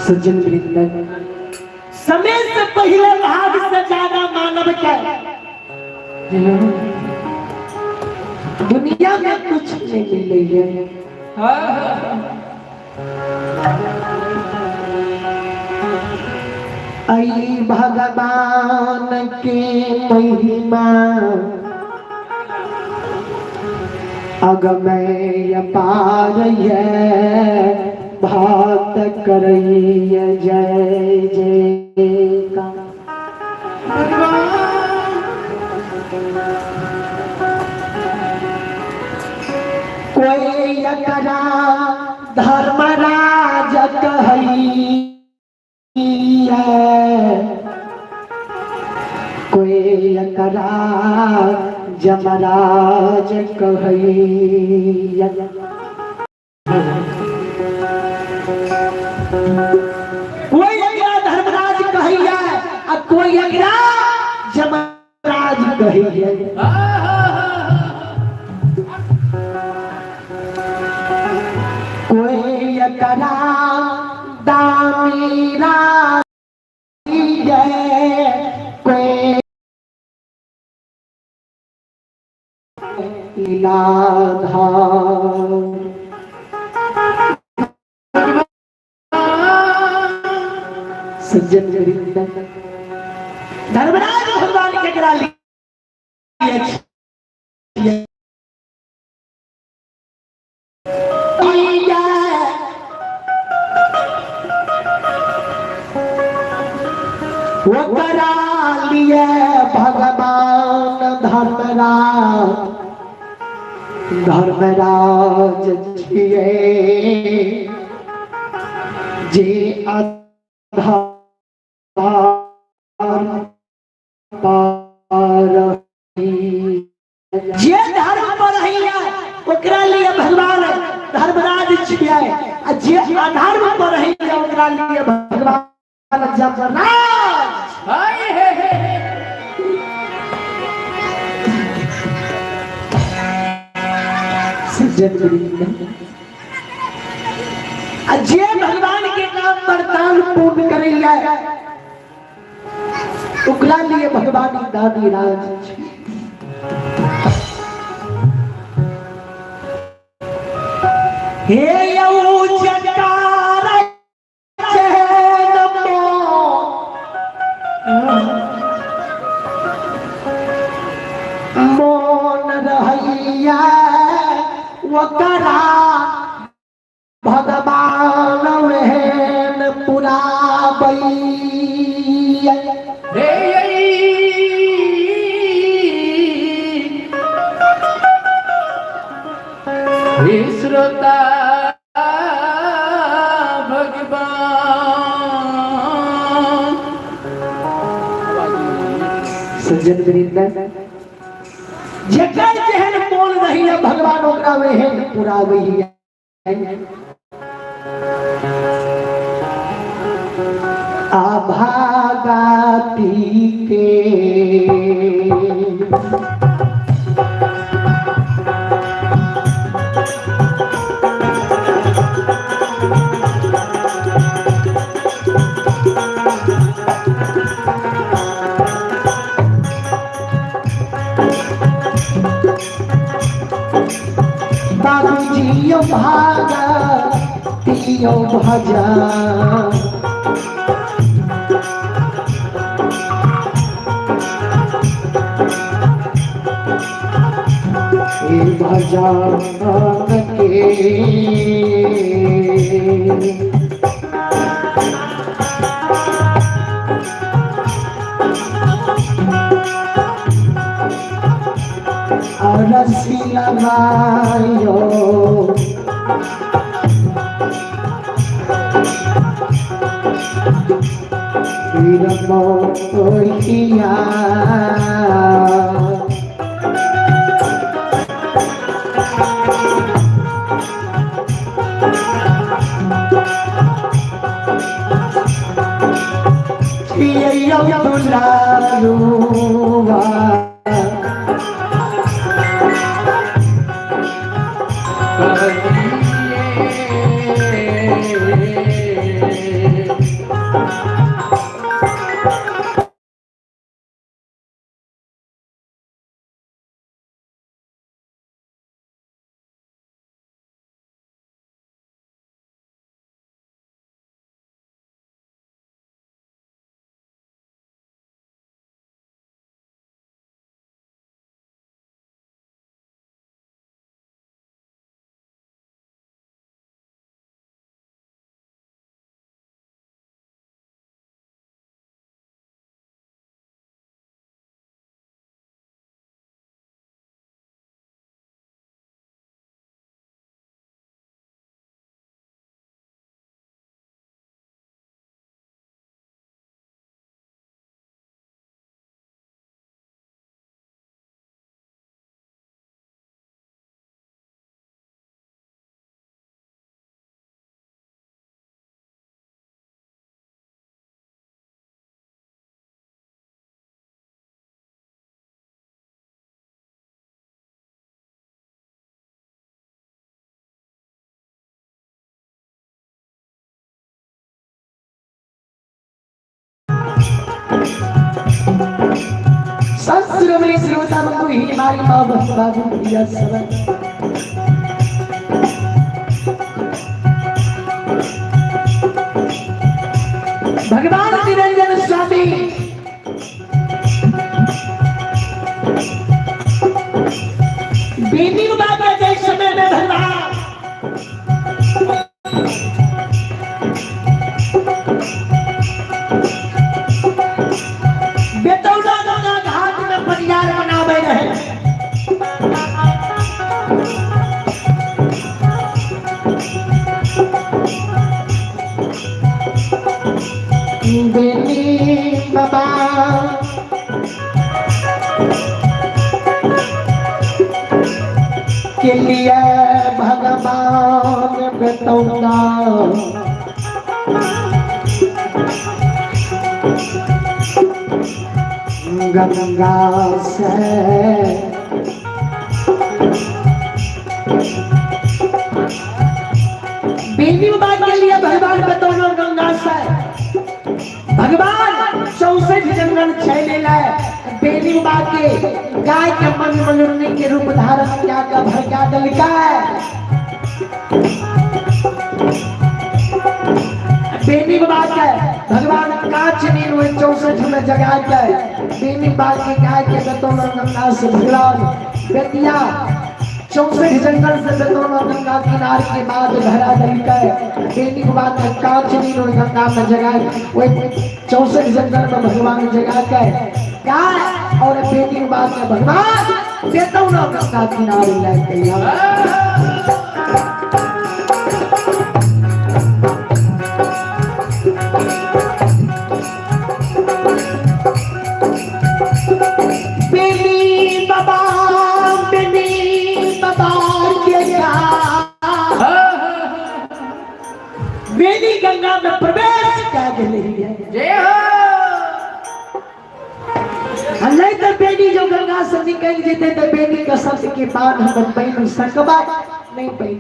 सज्जन वृंद, समय से पहले भाग से ज्यादा मानव क्या दुनिया में कुछ नहीं मिल रही है। आई भगवान की महिमा अगमय अपार है, भक्त करैया जय जय का। कोई एकरा धर्मराज कहैया, कोई एकरा जमराज कहैया। कोई एकरा धर्मराज कहैया और कोई एकरा जमराज कहैया। कोई एकरा दानी राज है, कोई लीलाधार। सज्जन वृंद, धर्मराज भगवान के करा लिए वो करा लिए भगवान धर्मराज, धर्मराज छिए जे आधार जे धर्म पर रहिया ओकरा लिए भगवान धर्मराज छिए, आ जे अधर्म पर रहिया ओकरा लिए भगवान जमराज। सज्जन वृंद, जे भगवान के नाम पर दान पुण्य करैया ओकरा लिए भगवान दानी राज। हे यौ जटार चैन मोन रहैया, ओकरा भगवान वेहन पुराबैया। श्रोता भगवान सज्जन वृंद, जेकर जेहन मोल रही है भगवान ओकरा वेहन पुराबैया। अभागाती के बाबूजी भागा तियो भजा, भजन के रसी लगायो फिर मोहिया संस्कृति श्रोता मुहि मारी माँ बाबू प्रिय सवन भगवान निरंजन स्वामी बेटी बाबा के समय में भगवान बेतौला गंगा घाट में परियार बनावे रहे बेटी बाबा के लिए भगवान बेतौला गंगा से बेनी बात के लिए भगवान बेतौला गंगा से भगवान 64 जंगल छैले लाए बेनी बात के गाय के मन मनोरने के रूप धारण किया का भड़का दलका बेनी बात के भगवान कांच नीर हुए 64 में जगा के बेनी बात के गाय के बेतौला गंगा से भगवान बेतिया 64 जंगल से बेतौला गंगा किनारे के बाद भरा दलका बेनी बात के कांच नीर हुए गंगा में जगा वो 64 जंगल में भगवान जगा के गाय और बेनी बात के भगवान बेतौला गंगा किनारे लेके आए बेनी गंगा में प्रवेश कर रही है जय हो नहीं तो बेनी जो गंगा से निकल जेते तो बेनी का शब्द के बाद हम बन सकबा नहीं पाई।